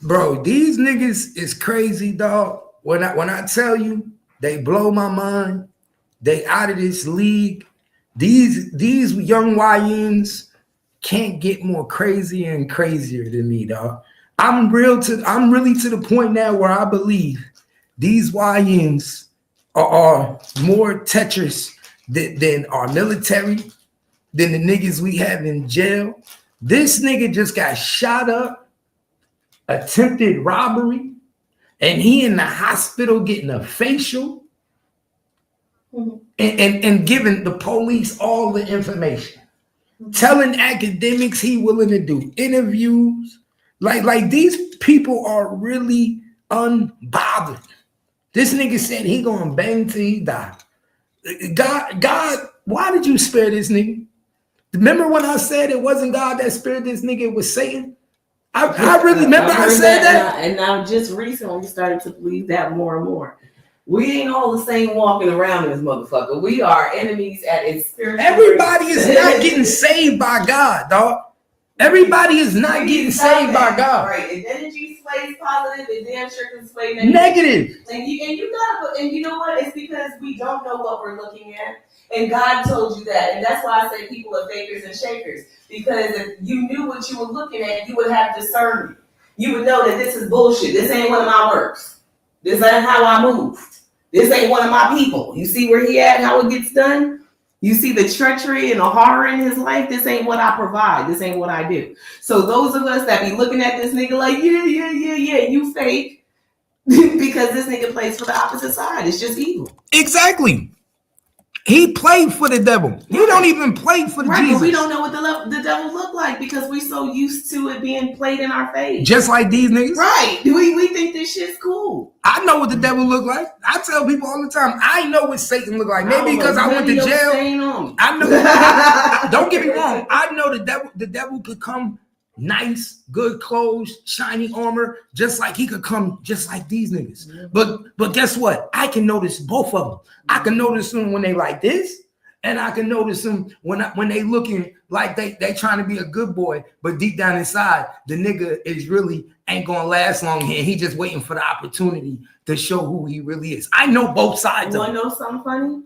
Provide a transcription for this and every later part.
Bro, these niggas is crazy, dog. When I tell you, they blow my mind. They out of this league. These young YNs can't get more crazy and crazier than me, dog. I'm really to the point now where I believe these YNs are more Tetris than our military, than the niggas we have in jail. This nigga just got shot up, attempted robbery, and he in the hospital getting a facial and giving the police all the information, telling academics he willing to do interviews. Like these people are really unbothered. This nigga said he gonna bang till he die. God, why did you spare this nigga? Remember when I said it wasn't God that spared this nigga, it was Satan? I really remember I said that. And now just recently we started to believe that more and more. We ain't all the same walking around in this motherfucker. We are enemies at its spiritual. Everybody is not getting saved by God, dog. Everybody is not getting saved by God. Right. If energy sways positive, it damn sure can sway negative. And you know what? It's because we don't know what we're looking at. And God told you that. And that's why I say people are fakers and shakers. Because if you knew what you were looking at, you would have discernment. You would know that this is bullshit. This ain't one of my works. This ain't how I move. This ain't one of my people. You see where he at, how it gets done? You see the treachery and the horror in his life? This ain't what I provide. This ain't what I do. So those of us that be looking at this nigga like, yeah, you fake. Because this nigga plays for the opposite side. It's just evil. Exactly. He played for the devil. He don't even play for the Jesus. But we don't know what the devil look like because we so used to it being played in our face. Just like these niggas. Right. We think this shit's cool. I know what the devil look like. I tell people all the time, I know what Satan look like. Maybe because I went to jail. I know. Don't get me wrong. I know the devil could come nice, good clothes, shiny armor, just like he could come just like these niggas. Mm-hmm. But guess what? I can notice both of them. I can notice them when they like this, and I can notice them when they looking like they trying to be a good boy, but deep down inside, the nigga is really ain't gonna last long here. He just waiting for the opportunity to show who he really is. I know both sides. You wanna know something funny?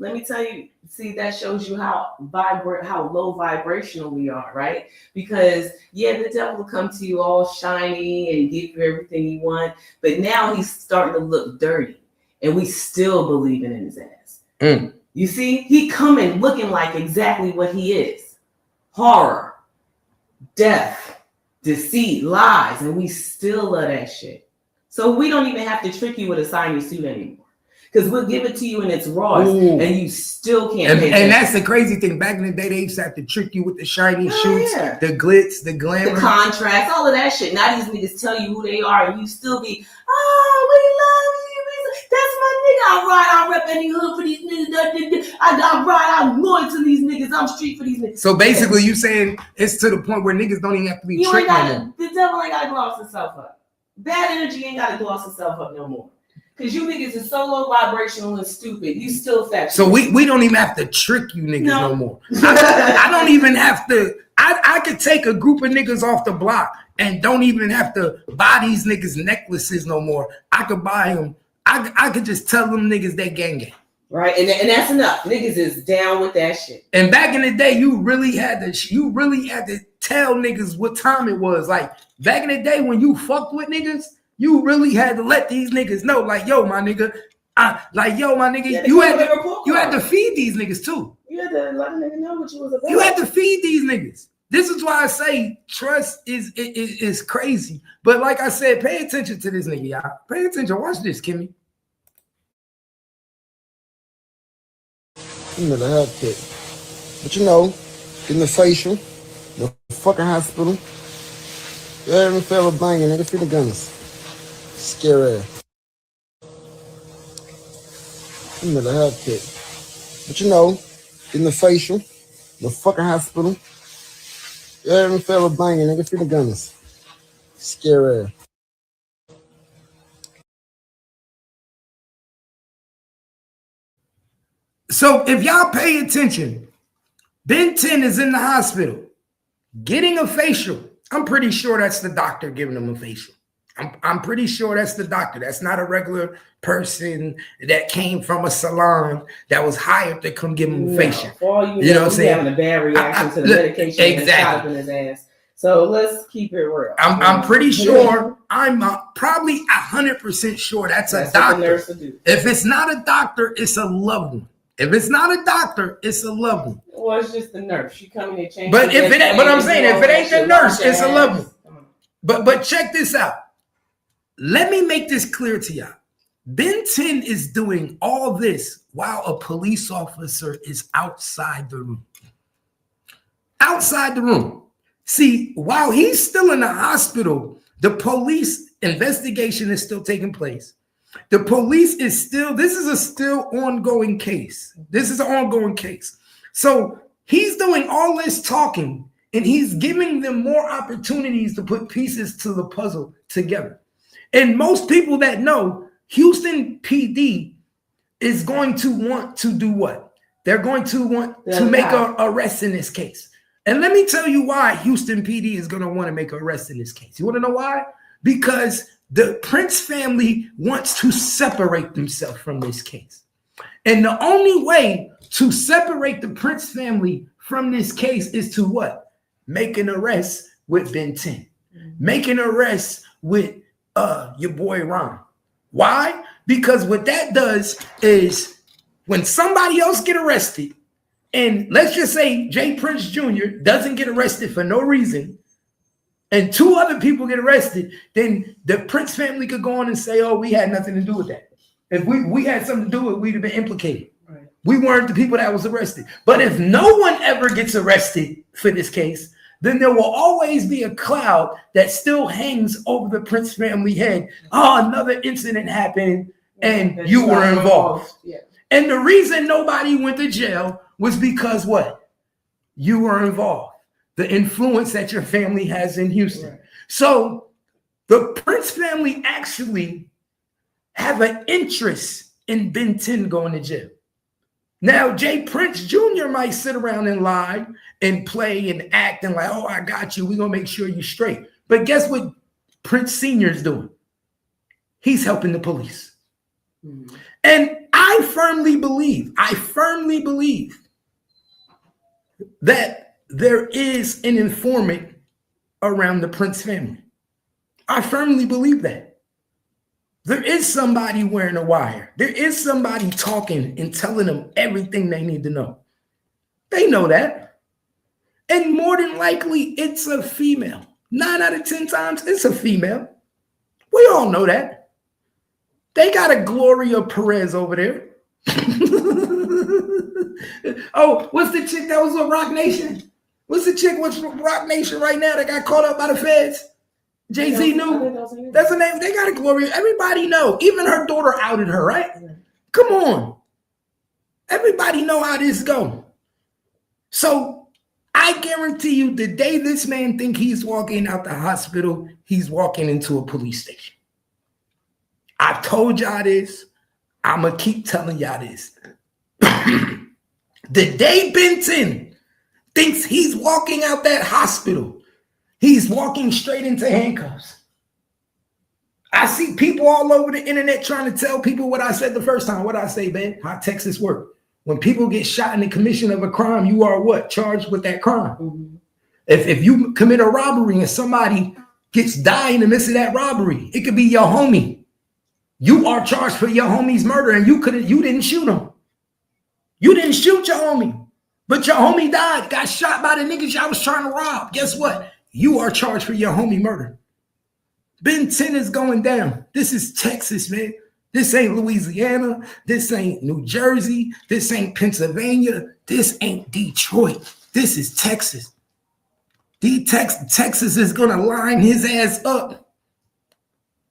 Let me tell you, see, that shows you how low vibrational we are, right? Because, the devil will come to you all shiny and give you everything you want, but now he's starting to look dirty, and we still believing in his ass. You see, he coming looking like exactly what he is. Horror, death, deceit, lies, and we still love that shit. So we don't even have to trick you with a shiny suit anymore. Because we'll give it to you in its rawest, and you still can't. And that's the crazy thing. Back in the day, they used to have to trick you with the shiny shoots, the glitz, the glamour, the contracts, all of that shit. Now these niggas tell you who they are, and you still be, oh, we love you. That's my nigga. I ride, I rep any hood for these niggas. I ride, I'm loyal to these niggas. I'm street for these niggas. So basically, you saying it's to the point where niggas don't even have to be tricked anymore. The devil ain't got to gloss himself up. Bad energy ain't got to gloss itself up no more. Because you niggas is so low vibrational and stupid. You still fat. So we don't even have to trick you niggas no more. I don't even have to. I could take a group of niggas off the block and don't even have to buy these niggas necklaces no more. I could buy them. I could just tell them niggas they gang. Right, and that's enough. Niggas is down with that shit. And back in the day, you really had to tell niggas what time it was. Like back in the day when you fucked with niggas, you really had to let these niggas know, like, yo, my nigga, you had to feed these niggas too. You had to let a nigga know what you was about. You had to feed these niggas. This is why I say trust is crazy. But like I said, pay attention to this nigga, y'all. Pay attention. Watch this, Kimmy. The health kit. But in the facial, the fucking hospital, you haven't felt a banging, nigga, feel the guns. Scary. The health kit. But in the facial, the fucking hospital, you haven't felt a banging, nigga, feel the guns. Scary. So if y'all pay attention, Ben 10 is in the hospital getting a facial. I'm pretty sure that's the doctor giving him a facial. I'm pretty sure that's the doctor. That's not a regular person that came from a salon that was hired to come give him facial. For all You know what I'm saying? Having a bad reaction to the medication and shot up in his ass. So let's keep it real. I'm pretty sure. I'm probably 100% sure that's a doctor. What the nurse would do. If it's not a doctor, it's a loved one. If it's not a doctor, it's a loved one. Well, it's just the nurse. She come in and change. But if it ain't, but I'm saying if it ain't the nurse, it's a loved one. But check this out. Let me make this clear to y'all. Ben 10 is doing all this while a police officer is outside the room. Outside the room. See, while he's still in the hospital, the police investigation is still taking place. The police is still, this is a still ongoing case. This is an ongoing case. So he's doing all this talking and he's giving them more opportunities to put pieces to the puzzle together. And most people that know, Houston PD is going to want to do what? They're going to want to make an arrest in this case. And let me tell you why Houston PD is going to want to make an arrest in this case. You want to know why? Because the Prince family wants to separate themselves from this case. And the only way to separate the Prince family from this case is to what? Make an arrest with Ben 10. Make an arrest with your boy Ron. Why? Because what that does is when somebody else get arrested, and let's just say Jay Prince Jr. doesn't get arrested for no reason, and two other people get arrested, then the Prince family could go on and say, oh, we had nothing to do with that. If we had something to do with it, we'd have been implicated. Right. We weren't the people that was arrested. But if no one ever gets arrested for this case, then there will always be a cloud that still hangs over the Prince family head. Oh, another incident happened and you were involved. Yeah. And the reason nobody went to jail was because what? You were involved. The influence that your family has in Houston. Right. So the Prince family actually have an interest in Ben 10 going to jail. Now, Jay Prince Jr. might sit around and lie and play and act and like, oh, I got you. We're going to make sure you're straight. But guess what Prince Sr. is doing? He's helping the police. Mm-hmm. And I firmly believe that there is an informant around the Prince family. I firmly believe that. There is somebody wearing a wire. There is somebody talking and telling them everything they need to know. They know that. And more than likely, it's a female. 9 out of 10 times, it's a female. We all know that. They got a Gloria Perez over there. Oh, what's the chick that was on Rock Nation? What's the chick with Rock Nation right now that got caught up by the feds? Jay-Z knew. That's her name. They got a Gloria. Everybody know. Even her daughter outed her, right? Come on. Everybody know how this go. So I guarantee you the day this man think he's walking out the hospital, he's walking into a police station. I told y'all this. I'm going to keep telling y'all this. The day Ben 10 thinks he's walking out that hospital, he's walking straight into handcuffs. I see people all over the internet trying to tell people what I said the first time. What I say, man, how Texas work. When people get shot in the commission of a crime, you are what? Charged with that crime. Mm-hmm. If you commit a robbery and somebody gets died in the midst of that robbery, it could be your homie. You are charged for your homie's murder and you didn't shoot him. You didn't shoot your homie, but your homie died, got shot by the niggas y'all was trying to rob. Guess what? You are charged for your homie murder. Ben 10 is going down. This is Texas, man. This ain't Louisiana. This ain't New Jersey. This ain't Pennsylvania. This ain't Detroit. This is Texas. Texas is going to line his ass up.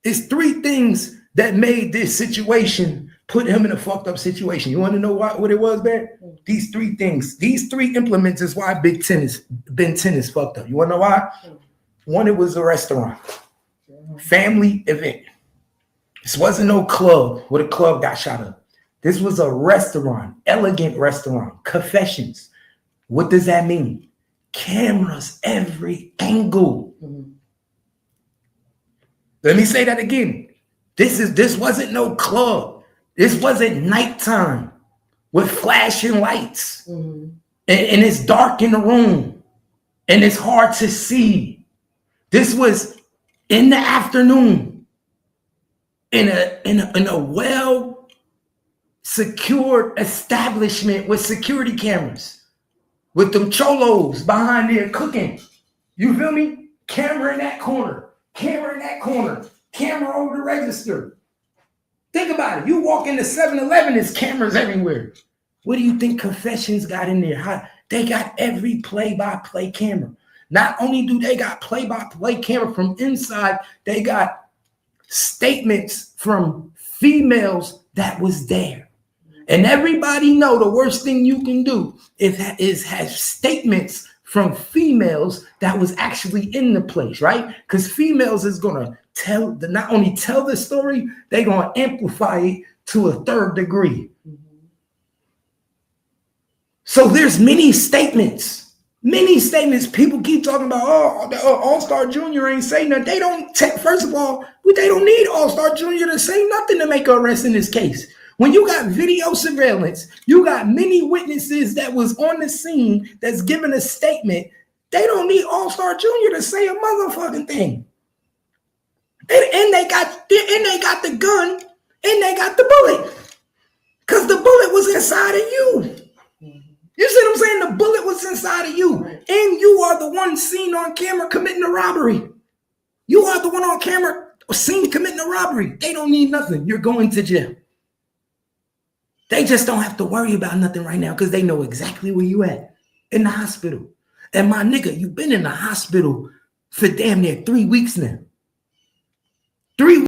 It's 3 things that made this situation, put him in a fucked up situation. You want to know what it was, man? These 3 things. These 3 implements is why Ben 10 is fucked up. You want to know why? 1, it was a restaurant. Family event. This wasn't no club where the club got shot up. This was a restaurant, elegant restaurant, confessions. What does that mean? Cameras every angle. Let me say that again. This wasn't no club. This wasn't nighttime with flashing lights. Mm-hmm. And it's dark in the room. And it's hard to see. This was in the afternoon in a well secured establishment with security cameras, with them cholos behind there cooking. You feel me? Camera in that corner, camera in that corner, camera over the register. Think about it. You walk into 7-Eleven, there's cameras everywhere. What do you think Confessions got in there? They got every play-by-play camera. Not only do they got play-by-play camera from inside, they got statements from females that was there. And everybody know the worst thing you can do is have statements from females that was actually in the place, right? Because females is gonna not only tell the story, they're gonna amplify it to a third degree. Mm-hmm. So there's many statements. People keep talking about, All-Star Junior ain't saying nothing. They don't first of all, they don't need All-Star Junior to say nothing to make an arrest in this case. When you got video surveillance, you got many witnesses that was on the scene that's giving a statement. They don't need All-Star Junior to say a motherfucking thing. And they got the gun and they got the bullet. Because the bullet was inside of you. You see what I'm saying? The bullet was inside of you. And you are the one seen on camera committing a robbery. You are the one on camera seen committing a robbery. They don't need nothing. You're going to jail. They just don't have to worry about nothing right now because they know exactly where you at, in the hospital. And my nigga, you've been in the hospital for damn near 3 weeks now. 3 weeks.